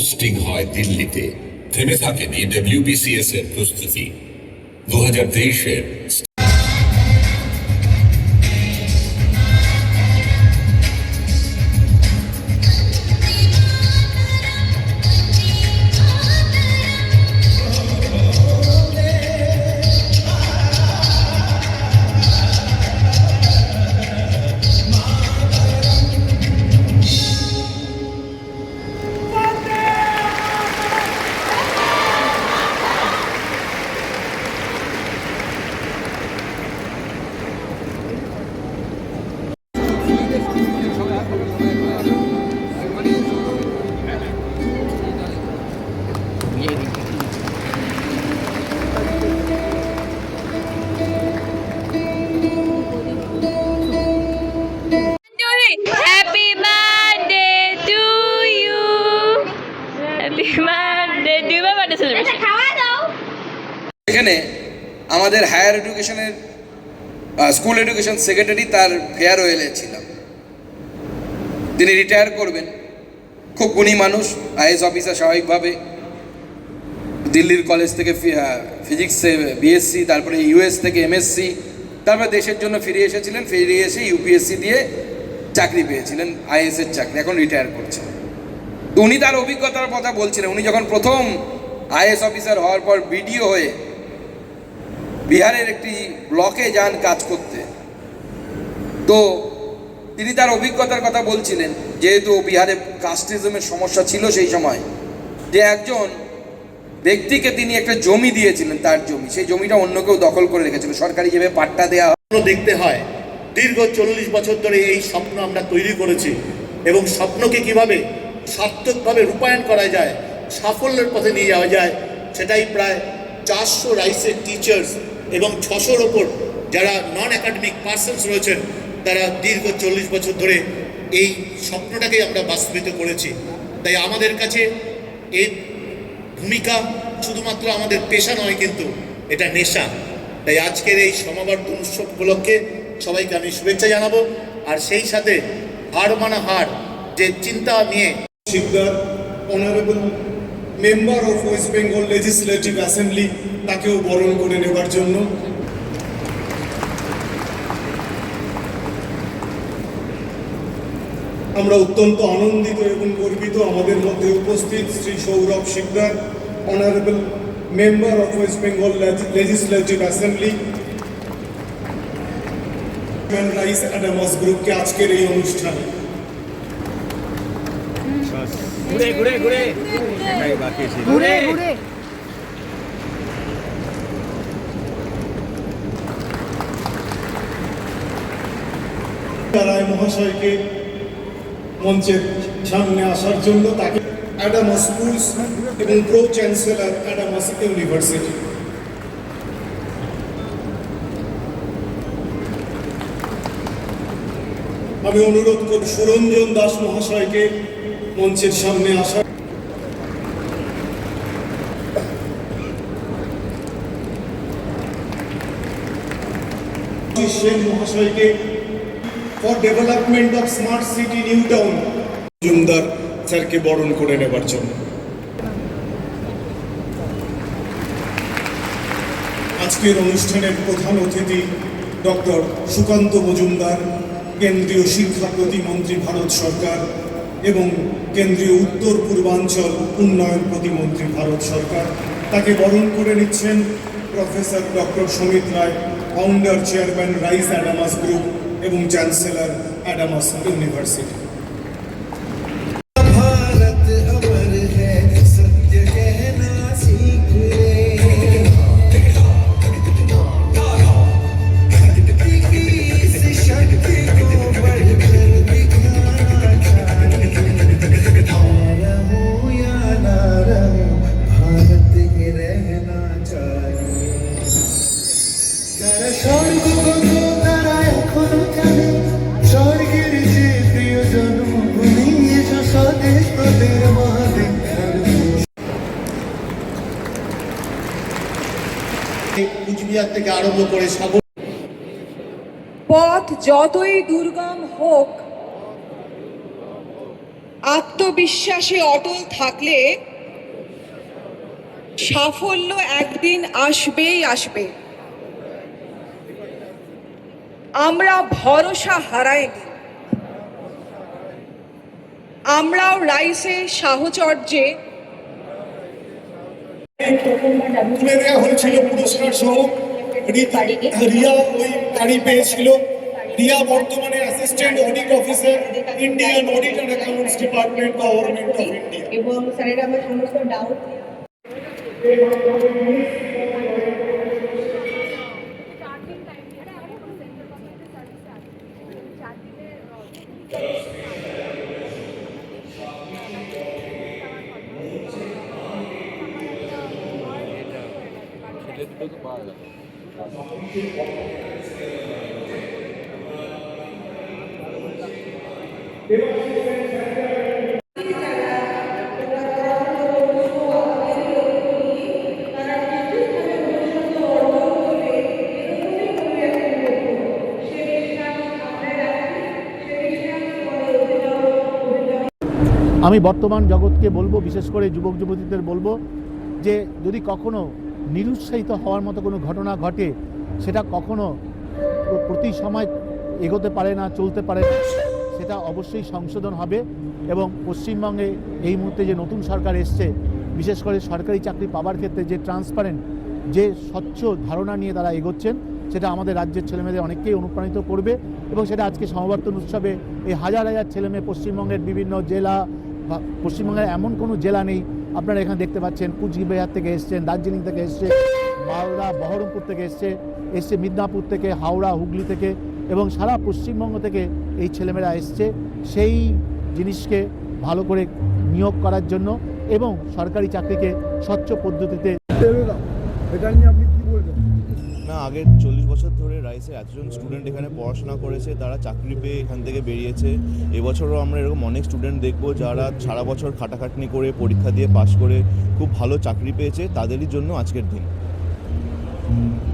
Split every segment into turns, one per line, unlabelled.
Posting হয় দিল্লিতে। থেমে থাকেনি ডব্লিউবিসিএস এর প্রস্তুতি। 2023-এর
এখানে আমাদের হায়ার এডুকেশনের স্কুল এডুকেশন সেক্রেটারি তার ফেয়ারওয়েলে ছিলাম। তিনি রিটায়ার করবেন, খুব গুণী মানুষ, আইএস অফিসার। স্বাভাবিকভাবে দিল্লির কলেজ থেকে ফিজিক্সে বিএসসি, তারপরে ইউএস থেকে এমএসসি, তারপরে দেশের জন্য ফিরে এসেছিলেন। ফিরে এসে ইউপিএসসি দিয়ে চাকরি পেয়েছিলেন, আইএসের চাকরি, এখন রিটায়ার করছেন। তো উনি তার অভিজ্ঞতার কথা বলছিলেন। উনি যখন প্রথম আইএস অফিসার হওয়ার পর বিডিও হয়ে বিহারের একটি ব্লকে যান কাজ করতে, তো তিনি তার অভিজ্ঞতার কথা বলছিলেন। যেহেতু বিহারে কাস্টিজমের সমস্যা ছিল সেই সময়, যে একজন ব্যক্তিকে তিনি একটা জমি দিয়েছিলেন, তার জমি, সেই জমিটা অন্য কেউ দখল করে রেখেছিল, সরকারি যেভাবে পাট্টা দেওয়া
দেখতে হয়। দীর্ঘ 40 বছর ধরে এই স্বপ্ন আমরা তৈরি করেছি, এবং স্বপ্নকে কিভাবে সার্থকভাবে রূপায়ণ করা যায়, সাফল্যের পথে নিয়ে যাওয়া যায়, সেটাই প্রায় 400 রাইসের টিচার্স এবং 600-র ওপর যারা নন একাডেমিক পার্সনস রয়েছেন, তারা দীর্ঘ 40 বছর ধরে এই স্বপ্নটাকে আমরা বাস্তবিত করেছি। তাই আমাদের কাছে এই ভূমিকা শুধুমাত্র আমাদের পেশা নয়, কিন্তু এটা নেশা। তাই আজকের এই সমাবর্তন উৎসব উপলক্ষে সবাইকে আমি শুভেচ্ছা জানাবো। আর সেই সাথে হার মানা হার যে চিন্তা নিয়ে
Sikdar, honourable member of West Bengal legislative assembly, তাকেও বরণ করে নেবার জন্য আমরা অত্যন্ত আনন্দিত এবং গর্বিত। আমাদের মধ্যে উপস্থিত Shri Sourav Sikdar, honourable member of West Bengal legislative assembly, Rice Adamas গ্রুপকে আজকের এই অনুষ্ঠানে রায় মহাশয়কে মঞ্চের সামনে আসার জন্য, তাকে অ্যাডামাস স্কুলস এবং প্রো চ্যান্সেলর অ্যাডামাস ইউনিভার্সিটি। আমি অনুরোধ করি সুরঞ্জন দাস মহাশয়কে মঞ্চের সামনে আসার। সেন মহাশয়কে for development of smart city new town Majumdar স্যারকে বরণ করে নেবার জন্য। আজকের অনুষ্ঠানের প্রধান অতিথি ডক্টর সুকান্ত মজুমদার, কেন্দ্রীয় শিক্ষা প্রতিমন্ত্রী ভারত সরকার এবং কেন্দ্রীয় উত্তর পূর্বাঞ্চল উন্নয়ন প্রতিমন্ত্রী ভারত সরকার। তাকে বরণ করে নিচ্ছেন professor doctor Samit Roy, founder chairman Rice Adamas group এবং চ্যান্সেলর অ্যাডামাস ইউনিভার্সিটি।
কুচবিহার থেকে আরম্ভ করে
পথ যতই দুর্গম হোক, আত্মবিশ্বাসে অটল থাকলে সাফল্য একদিন আসবেই আসবে। আমরা ভরসা হারাইনি। আমরাও রাইসের সাহচর্যে
তুলে দেওয়া হয়েছিল পুরস্কার সহ। রিয়া ওই গাড়ি পেয়েছিল। রিয়া বর্তমানে assistant audit officer, Indian audit and accounts department, government of India.
এবং স্যারের আমার সমস্ত ডাউট
আমি বর্তমান জগৎকে বলবো, বিশেষ করে যুবক যুবতীদের বলবো যে যদি কখনো নিরুৎসাহিত হওয়ার মতো কোনো ঘটনা ঘটে, সেটা কখনো প্রতি সময় এগোতে পারে না, চলতে পারে না, সেটা অবশ্যই সংশোধন হবে। এবং পশ্চিমবঙ্গে এই মুহূর্তে যে নতুন সরকার এসছে, বিশেষ করে সরকারি চাকরি পাওয়ার ক্ষেত্রে যে ট্রান্সপারেন্ট, যে স্বচ্ছ ধারণা নিয়ে তারা এগোচ্ছেন, সেটা আমাদের রাজ্যের ছেলেমেয়েদের অনেককেই অনুপ্রাণিত করবে। এবং সেটা আজকে সমাবর্তন উৎসবে এই হাজার হাজার ছেলেমেয়ে পশ্চিমবঙ্গের বিভিন্ন জেলা, পশ্চিমবঙ্গের এমন কোনো জেলা নেই, আপনারা এখানে দেখতে পাচ্ছেন কুচবিহার থেকে এসছেন, দার্জিলিং থেকে এসছে, মালদা বহরমপুর থেকে এসছে মিদনাপুর থেকে, হাওড়া হুগলি থেকে, এবং সারা পশ্চিমবঙ্গ থেকে এই ছেলেমেয়েরা এসছে সেই জিনিসকে ভালো করে নিয়োগ করার জন্য এবং সরকারি চাকরিকে স্বচ্ছ পদ্ধতিতে।
এটা নিয়ে আপনি কি বলবেন?
না, আগের 40 বছর ধরে রাইসের এতজন স্টুডেন্ট এখানে পড়াশোনা করেছে, তারা চাকরি পেয়ে এখান থেকে বেরিয়েছে। এবছরও আমরা এরকম অনেক স্টুডেন্ট দেখব যারা সারা বছর খাটাখাটনি করে পরীক্ষা দিয়ে পাশ করে খুব ভালো চাকরি পেয়েছে, তাদেরই জন্য আজকের দিন।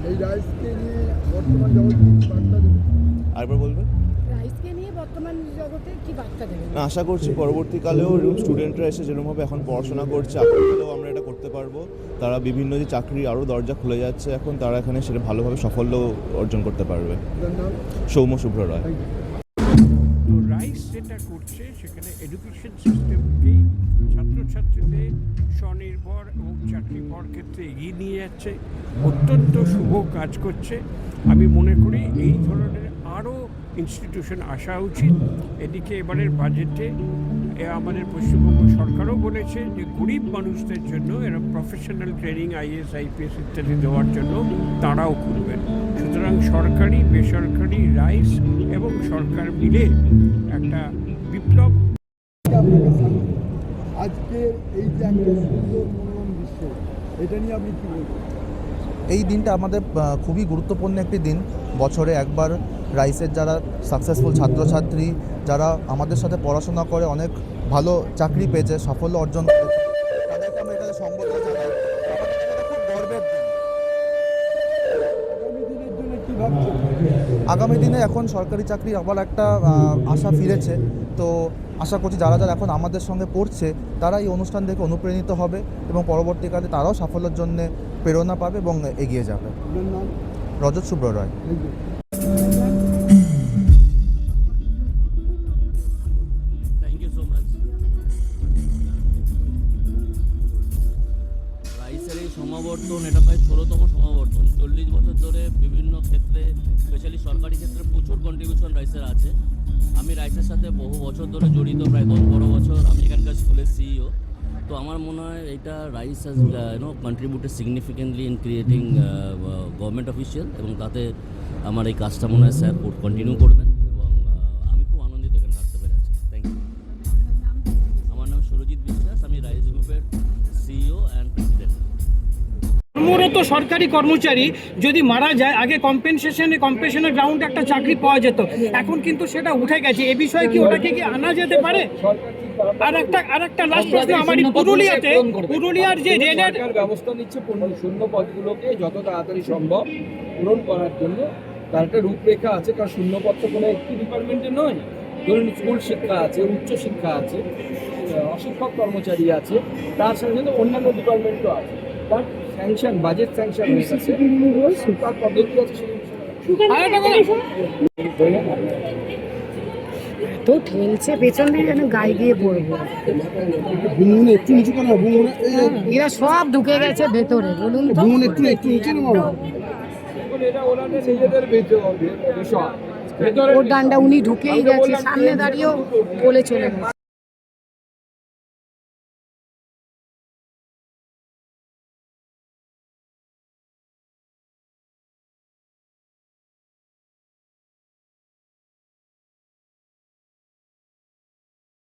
এই রাইসকে নিয়ে বর্তমান জগতে কি বার্তা দেবেন?
আরেকবার বলবেন?
রাইসকে নিয়ে বর্তমান জগতে কি বার্তা দেবেন?
না, আশা করছি পরবর্তীকালেও স্টুডেন্টরা এসে যেরকমভাবে এখন পড়াশোনা করছে, আগামীকালেও আমরা এটা করতে পারবো। তারা বিভিন্ন যে চাকরি আরও দরজা খুলে যাচ্ছে এখন, তারা এখানে সেটা ভালোভাবে সাফল্য অর্জন করতে পারবে। সৌম্য শুভ্র রায়।
তো রাইস যেটা করছে সেখানে এডুকেশন সিস্টেমকেই ছাত্রছাত্রীদের স্বনির্ভর এবং চাকরি পাওয়ার ক্ষেত্রে এগিয়ে নিয়ে যাচ্ছে, অত্যন্ত শুভ কাজ করছে। আমি মনে করি এই ধরনের আরও ইনস্টিটিউশন আসা উচিত। এদিকে এবারের বাজেটে আমাদের পশ্চিমবঙ্গ সরকারও বলেছে যে গরিব মানুষদের জন্য এরা প্রফেশনাল ট্রেনিং আইএস আইপিএস ইত্যাদি দেওয়ার জন্য তারাও করবেন। সুতরাং সরকারি বেসরকারি রাইস এবং সরকার মিলে একটা বিপ্লব।
আজকে এই যে একটা সুন্দর মনোরম দৃশ্য, এটা নিয়ে আপনি কি বলবেন?
এই দিনটা আমাদের খুবই গুরুত্বপূর্ণ একটি দিন। বছরে একবার রাইসের যারা সাকসেসফুল ছাত্রছাত্রী, যারা আমাদের সাথে পড়াশোনা করে অনেক ভালো চাকরি পেয়েছে, সাফল্য অর্জন করেছে, তাদেরকে আমরা এখানে সম্বোধন জানাই। আমাদের খুব গর্বের দিন।
আগামী দিনের জন্য কি ভাবছেন?
আগামী দিনে এখন সরকারি চাকরি আবার একটা আশা ফিরেছে, তো আশা করছি যারা যারা এখন আমাদের সঙ্গে পড়ছে তারা এই অনুষ্ঠান দেখে অনুপ্রাণিত হবে এবং পরবর্তীকালে তারাও সাফল্যের জন্য প্রেরণা পাবে এবং এগিয়ে যাবে। Rajat Subhra Roy.
Thank you so much. রাইসের এই সমাবর্তন, এটা প্রায় 16তম সমাবর্তন। 40 বছর ধরে বিভিন্ন ক্ষেত্রে, স্পেশালি সরকারি ক্ষেত্রে প্রচুর কন্ট্রিবিউশন রাইসের আছে। আমি রাইসের সাথে বহু বছর ধরে জড়িত, প্রায় 10-12 বছর আমি এখানকার স্কুলের সিইও। তো আমার মনে হয় এটা rice has contributed significantly in creating government official, এবং তাতে আমার এই কাজটা মনে হয় স্যার কন্টিনিউ করবেন, এবং আমি খুব আনন্দিত এখানে থাকতে পেরে আছি। Thank you. আমার নাম সুরজিৎ বিশ্বাস, আমি রাইস গ্রুপের সিইও অ্যান্ড প্রেসিডেন্ট।
কর্মরত সরকারি কর্মচারী যদি মারা যায়, আগে কম্পেনসেশনের গ্রাউন্ডে একটা চাকরি পাওয়া যেত, এখন কিন্তু সেটা উঠে গেছে। এ বিষয়ে কি ওটাকে কি আনা যেতে পারে? আর একটা লাস্ট প্রশ্ন আমার, পুরুলিয়ার যে রেলের
ব্যবস্থা নিচ্ছে শূন্য পদগুলোকে যত তাড়াতাড়ি সম্ভব পূরণ করার জন্য, তার একটা রূপরেখা আছে। কারণ শূন্য পদ তো কোনো একটি ডিপার্টমেন্টে নয়, ধরুন স্কুল শিক্ষা আছে, উচ্চ শিক্ষা আছে, অশিক্ষক কর্মচারী আছে, তার সাথে সাথে অন্যান্য ডিপার্টমেন্টও আছে। বাট স্যাংশন, বাজেট স্যাংশন হয়ে গেছে, তার পদ্ধতি আছে সেই
তো ঠেলছে পেছন দিয়ে যেন গায়ে গিয়ে পড়বো।
একটু নিচু কেন বুমুনে
এরা সব ঢুকে গেছে ভেতরে, বলুন তো।
একটু নিচে নেবো।
এটা ওনাদের নিজেদের বিষয়। ভেতরে
ওর ডান্ডা উনি ঢুকেই গেছে, সামনে দাঁড়িয়েও বলে চলে গেছে।